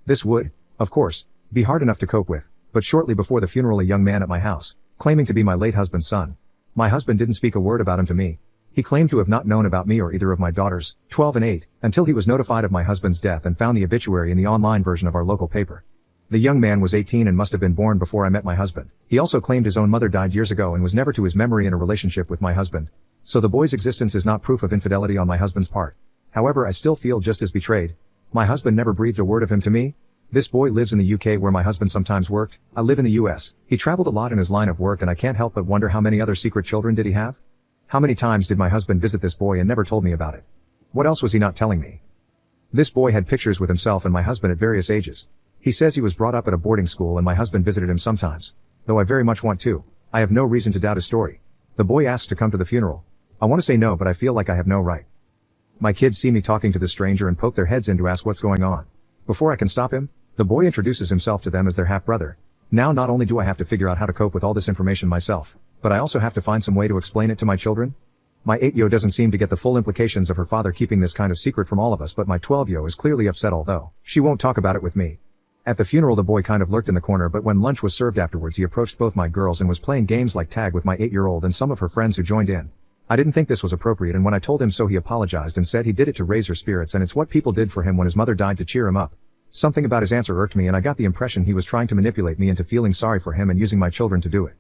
This would, of course, be hard enough to cope with, but shortly before the funeral a young man at my house, claiming to be my late husband's son. My husband didn't speak a word about him to me. He claimed to have not known about me or either of my daughters, 12 and 8, until he was notified of my husband's death and found the obituary in the online version of our local paper. The young man was 18 and must have been born before I met my husband. He also claimed his own mother died years ago and was never to his memory in a relationship with my husband. So the boy's existence is not proof of infidelity on my husband's part. However, I still feel just as betrayed. My husband never breathed a word of him to me. This boy lives in the UK where my husband sometimes worked. I live in the US. He traveled a lot in his line of work and I can't help but wonder how many other secret children did he have? How many times did my husband visit this boy and never told me about it? What else was he not telling me? This boy had pictures with himself and my husband at various ages. He says he was brought up at a boarding school and my husband visited him sometimes. Though I very much want to. I have no reason to doubt his story. The boy asks to come to the funeral. I want to say no, but I feel like I have no right. My kids see me talking to this stranger and poke their heads in to ask what's going on. Before I can stop him, the boy introduces himself to them as their half-brother. Now not only do I have to figure out how to cope with all this information myself, but I also have to find some way to explain it to my children. My 8-yo doesn't seem to get the full implications of her father keeping this kind of secret from all of us, but my 12-yo is clearly upset, although she won't talk about it with me. At the funeral the boy kind of lurked in the corner, but when lunch was served afterwards he approached both my girls and was playing games like tag with my 8-year-old and some of her friends who joined in. I didn't think this was appropriate, and when I told him so he apologized and said he did it to raise her spirits and it's what people did for him when his mother died, to cheer him up. Something about his answer irked me and I got the impression he was trying to manipulate me into feeling sorry for him and using my children to do it.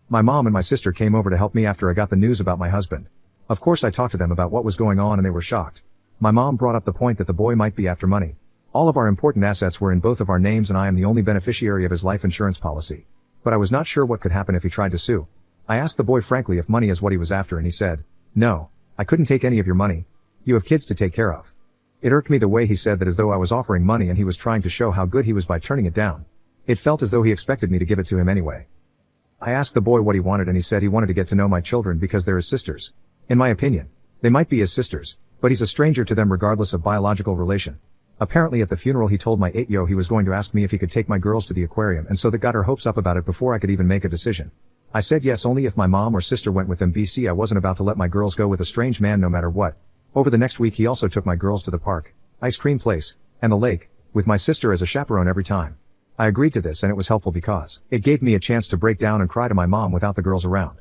My mom and my sister came over to help me after I got the news about my husband. Of course I talked to them about what was going on and they were shocked. My mom brought up the point that the boy might be after money. All of our important assets were in both of our names and I am the only beneficiary of his life insurance policy. But I was not sure what could happen if he tried to sue. I asked the boy frankly if money is what he was after and he said, "No, I couldn't take any of your money. You have kids to take care of." It irked me the way he said that, as though I was offering money and he was trying to show how good he was by turning it down. It felt as though he expected me to give it to him anyway. I asked the boy what he wanted and he said he wanted to get to know my children because they're his sisters. In my opinion, they might be his sisters, but he's a stranger to them regardless of biological relation. Apparently at the funeral he told my 8-yo he was going to ask me if he could take my girls to the aquarium, and so that got her hopes up about it before I could even make a decision. I said yes, only if my mom or sister went with them. I wasn't about to let my girls go with a strange man no matter what. Over the next week he also took my girls to the park, ice cream place, and the lake, with my sister as a chaperone every time. I agreed to this and it was helpful because it gave me a chance to break down and cry to my mom without the girls around.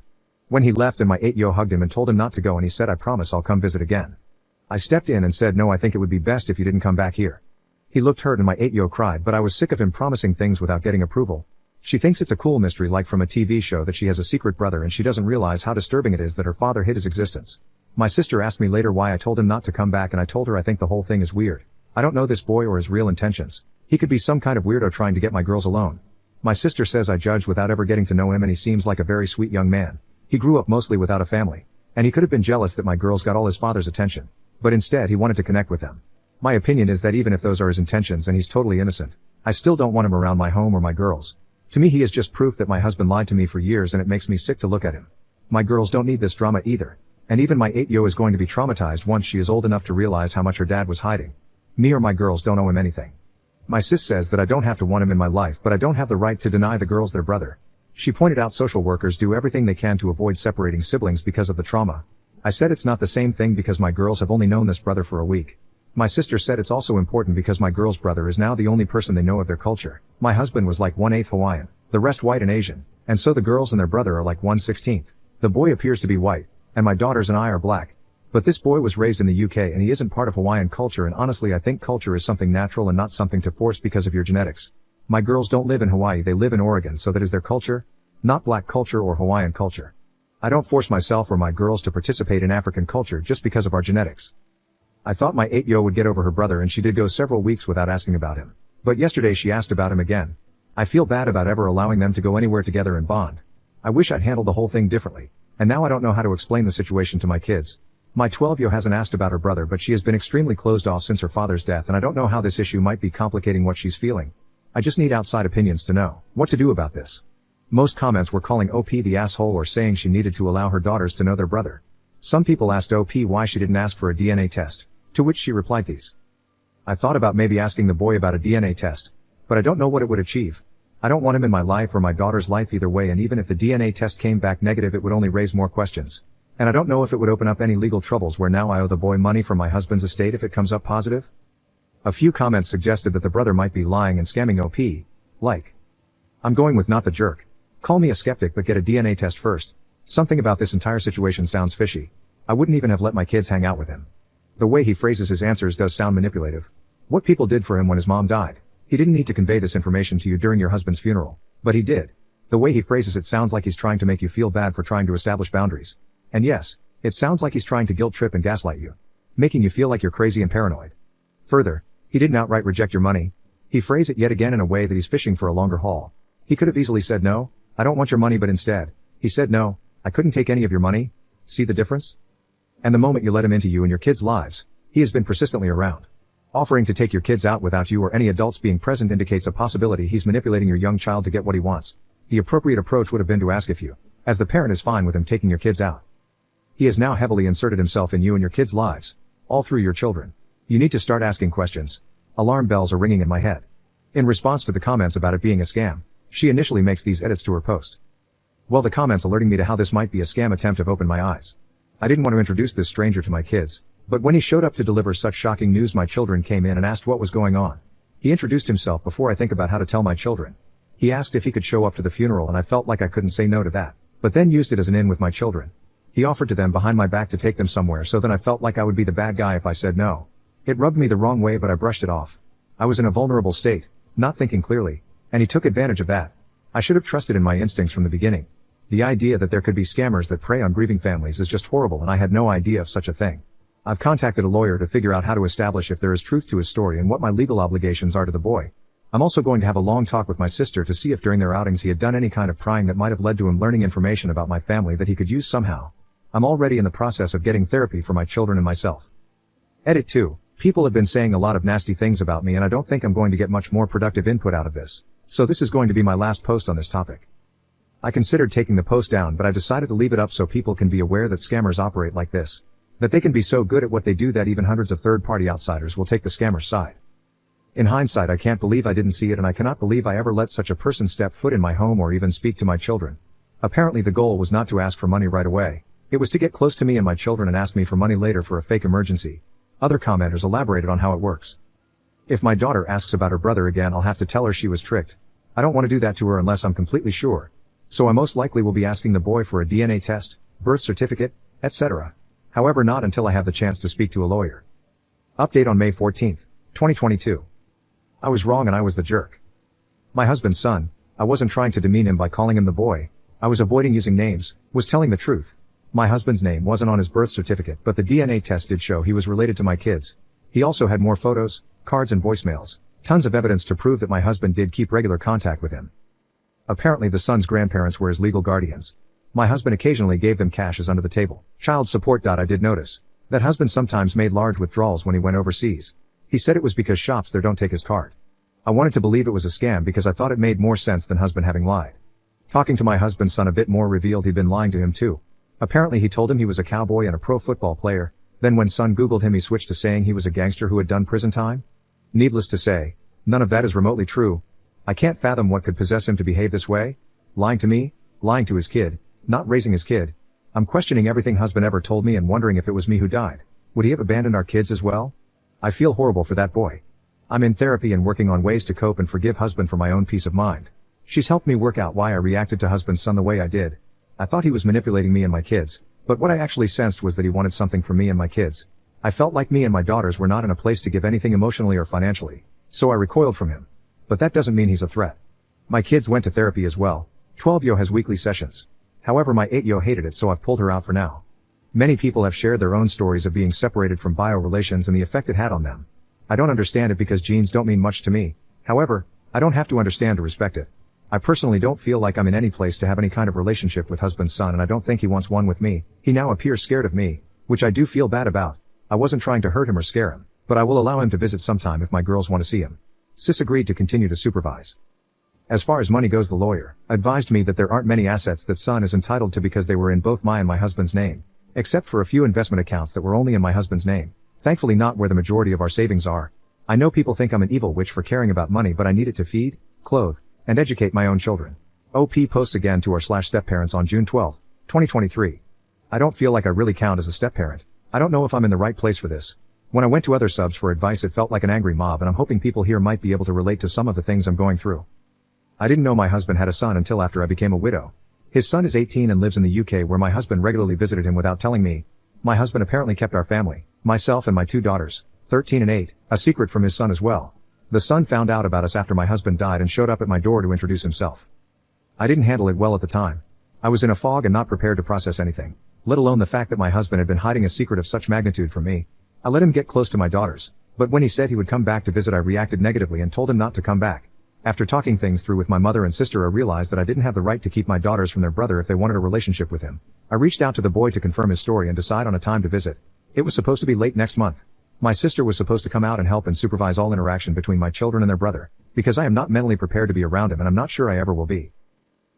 When he left and my 8-yo hugged him and told him not to go and he said, "I promise I'll come visit again." I stepped in and said, "No, I think it would be best if you didn't come back here." He looked hurt and my 8-yo cried, but I was sick of him promising things without getting approval. She thinks it's a cool mystery like from a TV show that she has a secret brother and she doesn't realize how disturbing it is that her father hid his existence. My sister asked me later why I told him not to come back and I told her I think the whole thing is weird. I don't know this boy or his real intentions. He could be some kind of weirdo trying to get my girls alone. My sister says I judged without ever getting to know him and he seems like a very sweet young man. He grew up mostly without a family. And he could have been jealous that my girls got all his father's attention. But instead he wanted to connect with them. My opinion is that even if those are his intentions and he's totally innocent, I still don't want him around my home or my girls. To me he is just proof that my husband lied to me for years and it makes me sick to look at him. My girls don't need this drama either. And even my 8-yo is going to be traumatized once she is old enough to realize how much her dad was hiding. Me or my girls don't owe him anything. My sis says that I don't have to want him in my life, but I don't have the right to deny the girls their brother. She pointed out social workers do everything they can to avoid separating siblings because of the trauma. I said it's not the same thing because my girls have only known this brother for a week. My sister said it's also important because my girl's brother is now the only person they know of their culture. My husband was like 1/8 Hawaiian, the rest white and Asian, and so the girls and their brother are like 1/16. The boy appears to be white, and my daughters and I are black. But this boy was raised in the UK and he isn't part of Hawaiian culture, and honestly I think culture is something natural and not something to force because of your genetics. My girls don't live in Hawaii, they live in Oregon, so that is their culture, not black culture or Hawaiian culture. I don't force myself or my girls to participate in African culture just because of our genetics. I thought my 8-yo would get over her brother and she did go several weeks without asking about him. But yesterday she asked about him again. I feel bad about ever allowing them to go anywhere together and bond. I wish I'd handled the whole thing differently. And now I don't know how to explain the situation to my kids. My 12-yo hasn't asked about her brother, but she has been extremely closed off since her father's death, and I don't know how this issue might be complicating what she's feeling. I just need outside opinions to know what to do about this. Most comments were calling OP the asshole or saying she needed to allow her daughters to know their brother. Some people asked OP why she didn't ask for a DNA test, to which she replied these. I thought about maybe asking the boy about a DNA test, but I don't know what it would achieve. I don't want him in my life or my daughter's life either way, and even if the DNA test came back negative it would only raise more questions. And I don't know if it would open up any legal troubles where now I owe the boy money from my husband's estate if it comes up positive. A few comments suggested that the brother might be lying and scamming OP. Like, I'm going with not the jerk. Call me a skeptic but get a DNA test first. Something about this entire situation sounds fishy. I wouldn't even have let my kids hang out with him. The way he phrases his answers does sound manipulative. What people did for him when his mom died. He didn't need to convey this information to you during your husband's funeral, but he did. The way he phrases it sounds like he's trying to make you feel bad for trying to establish boundaries. And yes, it sounds like he's trying to guilt trip and gaslight you, making you feel like you're crazy and paranoid. Further, he didn't outright reject your money. He phrased it yet again in a way that he's fishing for a longer haul. He could have easily said no, I don't want your money, but instead, he said no, I couldn't take any of your money. See the difference? And the moment you let him into you and your kids' lives, he has been persistently around. Offering to take your kids out without you or any adults being present indicates a possibility he's manipulating your young child to get what he wants. The appropriate approach would have been to ask if you, as the parent, is fine with him taking your kids out. He has now heavily inserted himself in you and your kids' lives, all through your children. You need to start asking questions. Alarm bells are ringing in my head. In response to the comments about it being a scam, she initially makes these edits to her post. Well, the comments alerting me to how this might be a scam attempt have opened my eyes. I didn't want to introduce this stranger to my kids, but when he showed up to deliver such shocking news, my children came in and asked what was going on. He introduced himself before I think about how to tell my children. He asked if he could show up to the funeral and I felt like I couldn't say no to that, but then used it as an in with my children. He offered to them behind my back to take them somewhere, so then I felt like I would be the bad guy if I said no. It rubbed me the wrong way, but I brushed it off. I was in a vulnerable state, not thinking clearly, and he took advantage of that. I should have trusted in my instincts from the beginning. The idea that there could be scammers that prey on grieving families is just horrible, and I had no idea of such a thing. I've contacted a lawyer to figure out how to establish if there is truth to his story and what my legal obligations are to the boy. I'm also going to have a long talk with my sister to see if during their outings he had done any kind of prying that might have led to him learning information about my family that he could use somehow. I'm already in the process of getting therapy for my children and myself. Edit 2. People have been saying a lot of nasty things about me, and I don't think I'm going to get much more productive input out of this. So this is going to be my last post on this topic. I considered taking the post down, but I decided to leave it up so people can be aware that scammers operate like this. That they can be so good at what they do that even hundreds of third-party outsiders will take the scammer's side. In hindsight, I can't believe I didn't see it, and I cannot believe I ever let such a person step foot in my home or even speak to my children. Apparently the goal was not to ask for money right away. It was to get close to me and my children and ask me for money later for a fake emergency. Other commenters elaborated on how it works. If my daughter asks about her brother again, I'll have to tell her she was tricked. I don't want to do that to her unless I'm completely sure. So I most likely will be asking the boy for a DNA test, birth certificate, etc. However, not until I have the chance to speak to a lawyer. Update on May 14, 2022. I was wrong and I was the jerk. My husband's son, I wasn't trying to demean him by calling him the boy. I was avoiding using names, was telling the truth. My husband's name wasn't on his birth certificate, but the DNA test did show he was related to my kids. He also had more photos, cards and voicemails. Tons of evidence to prove that my husband did keep regular contact with him. Apparently the son's grandparents were his legal guardians. My husband occasionally gave them cash as under the table child support. I did notice that husband sometimes made large withdrawals when he went overseas. He said it was because shops there don't take his card. I wanted to believe it was a scam because I thought it made more sense than husband having lied. Talking to my husband's son a bit more revealed he'd been lying to him too. Apparently he told him he was a cowboy and a pro football player. Then when son Googled him, he switched to saying he was a gangster who had done prison time. Needless to say, none of that is remotely true. I can't fathom what could possess him to behave this way. Lying to me, lying to his kid, not raising his kid. I'm questioning everything husband ever told me and wondering if it was me who died. Would he have abandoned our kids as well? I feel horrible for that boy. I'm in therapy and working on ways to cope and forgive husband for my own peace of mind. She's helped me work out why I reacted to husband's son the way I did. I thought he was manipulating me and my kids, but what I actually sensed was that he wanted something from me and my kids. I felt like me and my daughters were not in a place to give anything emotionally or financially, so I recoiled from him. But that doesn't mean he's a threat. My kids went to therapy as well. 12-yo has weekly sessions. However, my 8-yo hated it, so I've pulled her out for now. Many people have shared their own stories of being separated from bio-relations and the effect it had on them. I don't understand it because genes don't mean much to me. However, I don't have to understand to respect it. I personally don't feel like I'm in any place to have any kind of relationship with husband's son, and I don't think he wants one with me. He now appears scared of me, which I do feel bad about. I wasn't trying to hurt him or scare him, but I will allow him to visit sometime if my girls want to see him. Sis agreed to continue to supervise. As far as money goes, the lawyer advised me that there aren't many assets that son is entitled to because they were in both my and my husband's name, except for a few investment accounts that were only in my husband's name. Thankfully not where the majority of our savings are. I know people think I'm an evil witch for caring about money, but I need it to feed, clothe, and educate my own children. OP posts again to our/stepparents on June 12, 2023. I don't feel like I really count as a stepparent. I don't know if I'm in the right place for this. When I went to other subs for advice, it felt like an angry mob, and I'm hoping people here might be able to relate to some of the things I'm going through. I didn't know my husband had a son until after I became a widow. His son is 18 and lives in the UK, where my husband regularly visited him without telling me. My husband apparently kept our family, myself and my 2 daughters, 13 and 8, a secret from his son as well. The son found out about us after my husband died and showed up at my door to introduce himself. I didn't handle it well at the time. I was in a fog and not prepared to process anything, let alone the fact that my husband had been hiding a secret of such magnitude from me. I let him get close to my daughters, but when he said he would come back to visit, I reacted negatively and told him not to come back. After talking things through with my mother and sister, I realized that I didn't have the right to keep my daughters from their brother if they wanted a relationship with him. I reached out to the boy to confirm his story and decide on a time to visit. It was supposed to be late next month. My sister was supposed to come out and help and supervise all interaction between my children and their brother, because I am not mentally prepared to be around him, and I'm not sure I ever will be.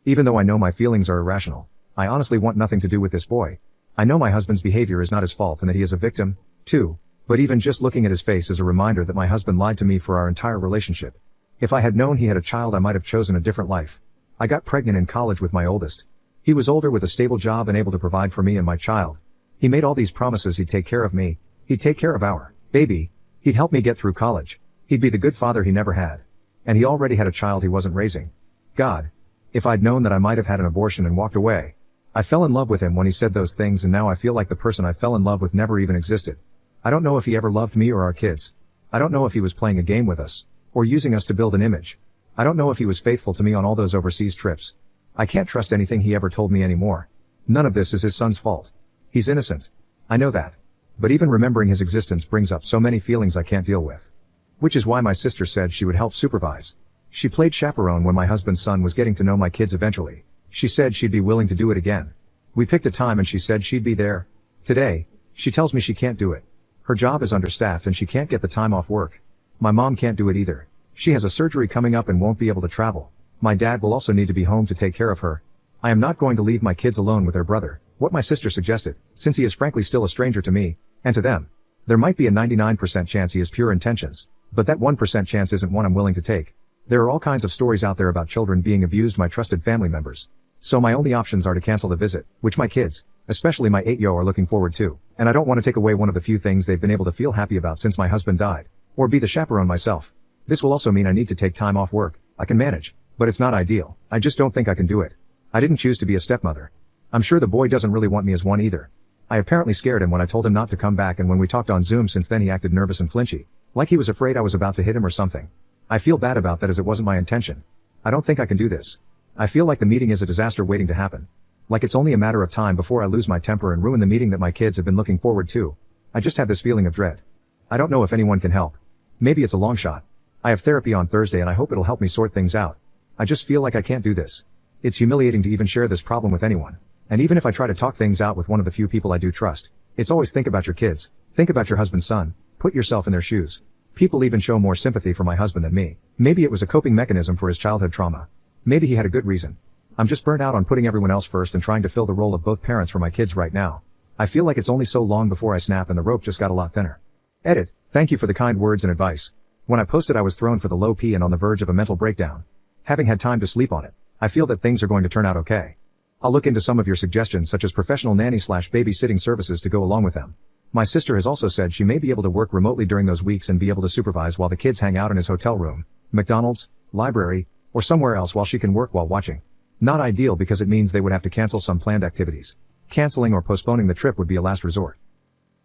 Even though I know my feelings are irrational, I honestly want nothing to do with this boy. I know my husband's behavior is not his fault and that he is a victim, too, but even just looking at his face is a reminder that my husband lied to me for our entire relationship. If I had known he had a child, I might have chosen a different life. I got pregnant in college with my oldest. He was older with a stable job and able to provide for me and my child. He made all these promises: he'd take care of me, he'd take care of our baby, he'd help me get through college, he'd be the good father he never had. And he already had a child he wasn't raising. God. If I'd known that, I might have had an abortion and walked away. I fell in love with him when he said those things, and now I feel like the person I fell in love with never even existed. I don't know if he ever loved me or our kids. I don't know if he was playing a game with us, or using us to build an image. I don't know if he was faithful to me on all those overseas trips. I can't trust anything he ever told me anymore. None of this is his son's fault. He's innocent. I know that. But even remembering his existence brings up so many feelings I can't deal with. Which is why my sister said she would help supervise. She played chaperone when my husband's son was getting to know my kids eventually. She said she'd be willing to do it again. We picked a time and she said she'd be there. Today, she tells me she can't do it. Her job is understaffed and she can't get the time off work. My mom can't do it either. She has a surgery coming up and won't be able to travel. My dad will also need to be home to take care of her. I am not going to leave my kids alone with their brother, what my sister suggested, since he is frankly still a stranger to me, and to them. There might be a 99% chance he has pure intentions, but that 1% chance isn't one I'm willing to take. There are all kinds of stories out there about children being abused by trusted family members. So my only options are to cancel the visit, which my kids, especially my 8-yo, are looking forward to, and I don't want to take away one of the few things they've been able to feel happy about since my husband died, or be the chaperone myself. This will also mean I need to take time off work. I can manage, but it's not ideal. I just don't think I can do it. I didn't choose to be a stepmother. I'm sure the boy doesn't really want me as one either. I apparently scared him when I told him not to come back, and when we talked on Zoom since then he acted nervous and flinchy, like he was afraid I was about to hit him or something. I feel bad about that, as it wasn't my intention. I don't think I can do this. I feel like the meeting is a disaster waiting to happen. Like it's only a matter of time before I lose my temper and ruin the meeting that my kids have been looking forward to. I just have this feeling of dread. I don't know if anyone can help. Maybe it's a long shot. I have therapy on Thursday and I hope it'll help me sort things out. I just feel like I can't do this. It's humiliating to even share this problem with anyone. And even if I try to talk things out with one of the few people I do trust, it's always think about your kids, think about your husband's son, put yourself in their shoes. People even show more sympathy for my husband than me. Maybe it was a coping mechanism for his childhood trauma. Maybe he had a good reason. I'm just burnt out on putting everyone else first and trying to fill the role of both parents for my kids right now. I feel like it's only so long before I snap and the rope just got a lot thinner. Edit. Thank you for the kind words and advice. When I posted I was thrown for the low P and on the verge of a mental breakdown. Having had time to sleep on it, I feel that things are going to turn out okay. I'll look into some of your suggestions, such as professional nanny/babysitting services, to go along with them. My sister has also said she may be able to work remotely during those weeks and be able to supervise while the kids hang out in his hotel room, McDonald's, library, or somewhere else while she can work while watching. Not ideal because it means they would have to cancel some planned activities. Canceling or postponing the trip would be a last resort.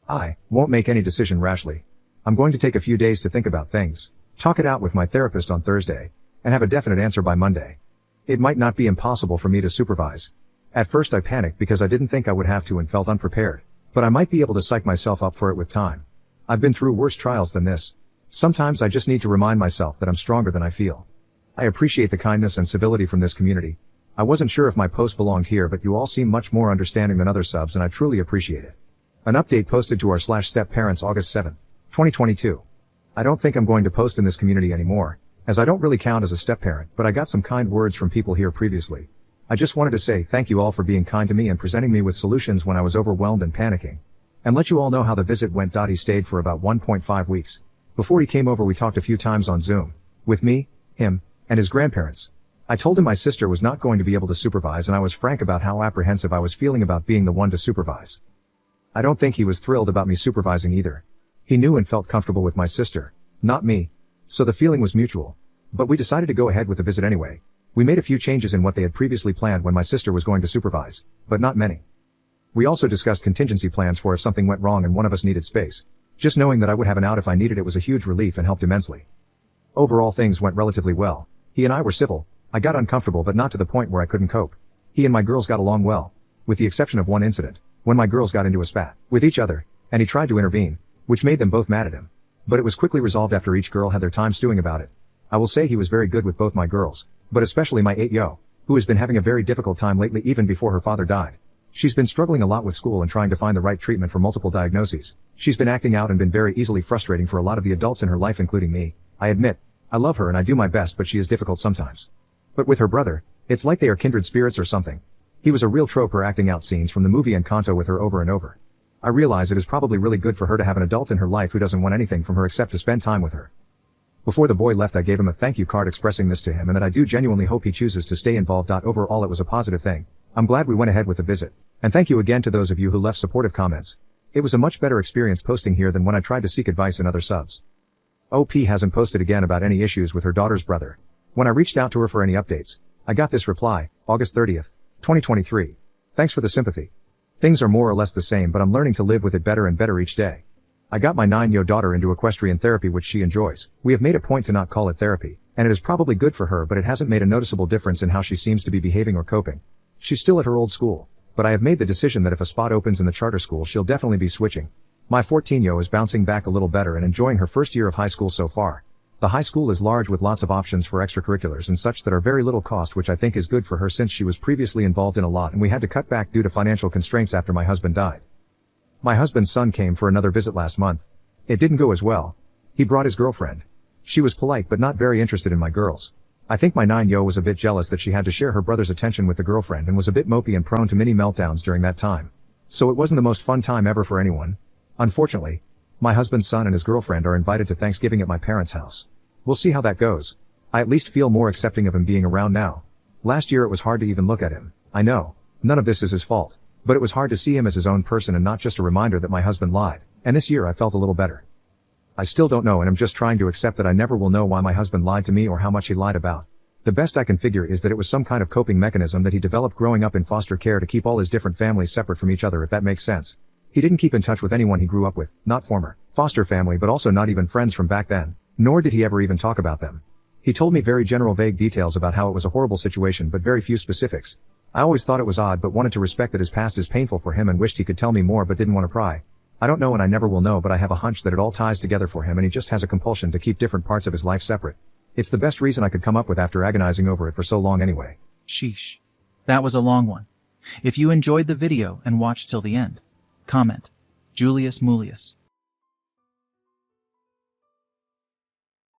I won't make any decision rashly. I'm going to take a few days to think about things, talk it out with my therapist on Thursday, and have a definite answer by Monday. It might not be impossible for me to supervise. At first I panicked because I didn't think I would have to and felt unprepared. But I might be able to psych myself up for it with time. I've been through worse trials than this. Sometimes I just need to remind myself that I'm stronger than I feel. I appreciate the kindness and civility from this community. I wasn't sure if my post belonged here, but you all seem much more understanding than other subs and I truly appreciate it. An update posted to our /step parents August 7th, 2022. I don't think I'm going to post in this community anymore, as I don't really count as a step parent, but I got some kind words from people here previously. I just wanted to say thank you all for being kind to me and presenting me with solutions when I was overwhelmed and panicking. And let you all know how the visit went. He stayed for about 1.5 weeks. Before he came over we talked a few times on Zoom. With me, him, and his grandparents. I told him my sister was not going to be able to supervise and I was frank about how apprehensive I was feeling about being the one to supervise. I don't think he was thrilled about me supervising either. He knew and felt comfortable with my sister, not me. So the feeling was mutual. But we decided to go ahead with the visit anyway. We made a few changes in what they had previously planned when my sister was going to supervise, but not many. We also discussed contingency plans for if something went wrong and one of us needed space. Just knowing that I would have an out if I needed it was a huge relief and helped immensely. Overall things went relatively well. He and I were civil. I got uncomfortable but not to the point where I couldn't cope. He and my girls got along well, with the exception of one incident, when my girls got into a spat with each other, and he tried to intervene, which made them both mad at him. But it was quickly resolved after each girl had their time stewing about it. I will say he was very good with both my girls, but especially my 8-yo, who has been having a very difficult time lately even before her father died. She's been struggling a lot with school and trying to find the right treatment for multiple diagnoses. She's been acting out and been very easily frustrating for a lot of the adults in her life including me. I admit, I love her and I do my best but she is difficult sometimes. But with her brother, it's like they are kindred spirits or something. He was a real trope, her acting out scenes from the movie Encanto with her over and over. I realize it is probably really good for her to have an adult in her life who doesn't want anything from her except to spend time with her. Before the boy left I gave him a thank you card expressing this to him and that I do genuinely hope he chooses to stay involved. Overall it was a positive thing. I'm glad we went ahead with the visit. And thank you again to those of you who left supportive comments. It was a much better experience posting here than when I tried to seek advice in other subs. OP hasn't posted again about any issues with her daughter's brother. When I reached out to her for any updates, I got this reply, August 30th, 2023. Thanks for the sympathy. Things are more or less the same but I'm learning to live with it better and better each day. I got my 9-yo daughter into equestrian therapy which she enjoys. We have made a point to not call it therapy, and it is probably good for her but it hasn't made a noticeable difference in how she seems to be behaving or coping. She's still at her old school, but I have made the decision that if a spot opens in the charter school she'll definitely be switching. My 14-yo is bouncing back a little better and enjoying her first year of high school so far. The high school is large with lots of options for extracurriculars and such that are very little cost which I think is good for her since she was previously involved in a lot and we had to cut back due to financial constraints after my husband died. My husband's son came for another visit last month. It didn't go as well. He brought his girlfriend. She was polite but not very interested in my girls. I think my 9-yo was a bit jealous that she had to share her brother's attention with the girlfriend and was a bit mopey and prone to mini meltdowns during that time. So it wasn't the most fun time ever for anyone. Unfortunately, my husband's son and his girlfriend are invited to Thanksgiving at my parents' house. We'll see how that goes. I at least feel more accepting of him being around now. Last year it was hard to even look at him. I know, none of this is his fault, but it was hard to see him as his own person and not just a reminder that my husband lied, and this year I felt a little better. I still don't know and I'm just trying to accept that I never will know why my husband lied to me or how much he lied about. The best I can figure is that it was some kind of coping mechanism that he developed growing up in foster care to keep all his different families separate from each other, if that makes sense. He didn't keep in touch with anyone he grew up with, not former foster family but also not even friends from back then, nor did he ever even talk about them. He told me very general vague details about how it was a horrible situation but very few specifics. I always thought it was odd but wanted to respect that his past is painful for him and wished he could tell me more but didn't want to pry. I don't know and I never will know, but I have a hunch that it all ties together for him and he just has a compulsion to keep different parts of his life separate. It's the best reason I could come up with after agonizing over it for so long anyway. Sheesh. That was a long one. If you enjoyed the video and watched till the end, comment Julius Mulius.